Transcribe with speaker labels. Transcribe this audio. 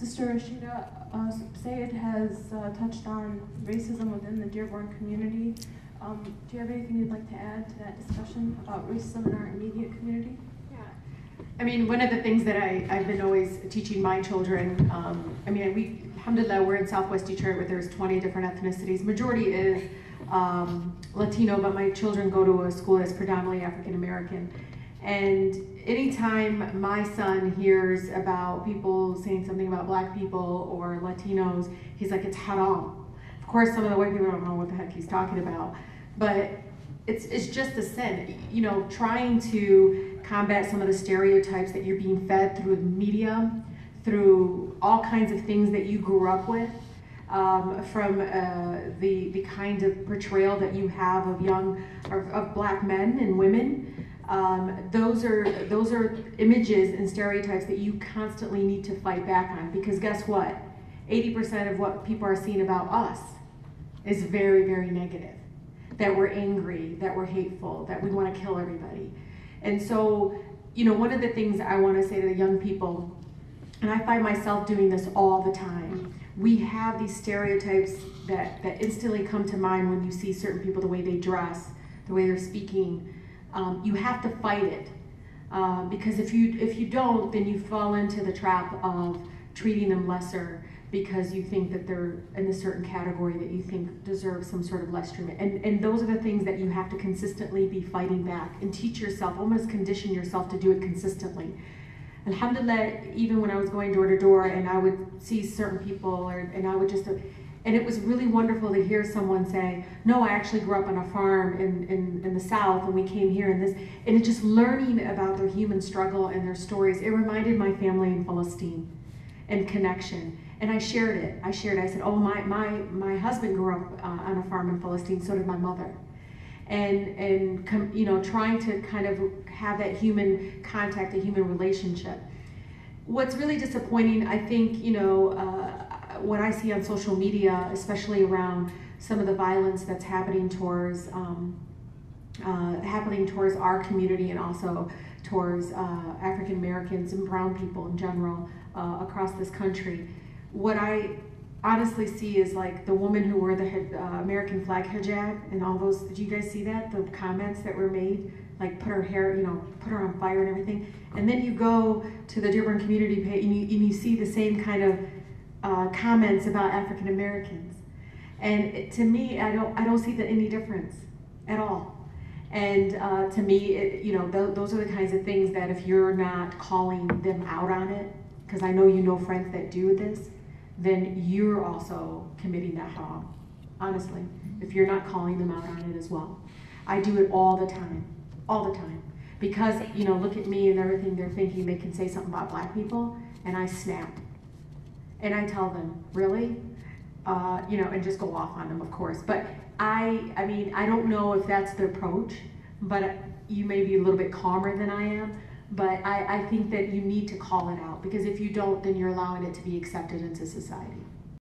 Speaker 1: Sister Rashida, Sayed has touched on racism within the Dearborn community. Do you have anything you'd like to add to that discussion about racism in our immediate community?
Speaker 2: Yeah. I mean, one of the things that I've been always teaching my children, alhamdulillah, we're in Southwest Detroit where there's 20 different ethnicities. Majority is Latino, but my children go to a school that's predominantly African American. And anytime my son hears about people saying something about black people or Latinos, he's like, it's haram. Of course, some of the white people don't know what the heck he's talking about, but it's just a sin. You know, trying to combat some of the stereotypes that you're being fed through the media, through all kinds of things that you grew up with, from the kind of portrayal that you have of black men and women. Those are images and stereotypes that you constantly need to fight back on, because guess what? 80% of what people are seeing about us is very, very negative. That we're angry, that we're hateful, that we want to kill everybody. And so, you know, one of the things I want to say to the young people, and I find myself doing this all the time, we have these stereotypes that instantly come to mind when you see certain people, the way they dress, the way they're speaking. You have to fight it, because if you don't, then you fall into the trap of treating them lesser because you think that they're in a certain category that you think deserves some sort of less treatment. And those are the things that you have to consistently be fighting back and teach yourself, almost condition yourself to do it consistently. Alhamdulillah, even when I was going door to door and I would see certain people, and I would just, and it was really wonderful to hear someone say, no, I actually grew up on a farm in the South and we came here and this, and it's just learning about their human struggle and their stories. It reminded my family in Palestine and connection. And I shared it. I said, oh, my husband grew up on a farm in Palestine, so did my mother. And you know, trying to kind of have that human contact, a human relationship. What's really disappointing, I think, you know, what I see on social media, especially around some of the violence that's happening towards our community and also towards African Americans and brown people in general across this country. What I honestly see is like the woman who wore the American flag hijab and all those. Did you guys see that? The comments that were made, like put her hair, you know, put her on fire and everything. And then you go to the Dearborn community page and you see the same kind of comments about African Americans. And to me, I don't see any difference at all. And to me, you know, those are the kinds of things that if you're not calling them out on it, because I know you know friends that do this, then you're also committing that harm, honestly, if you're not calling them out on it as well. I do it all the time, because, you know, look at me and everything they're thinking, they can say something about black people, and I snap. And I tell them, really? You know, and just go off on them, of course. But I mean, I don't know if that's the approach, but you may be a little bit calmer than I am. But I think that you need to call it out, because if you don't, then you're allowing it to be accepted into society.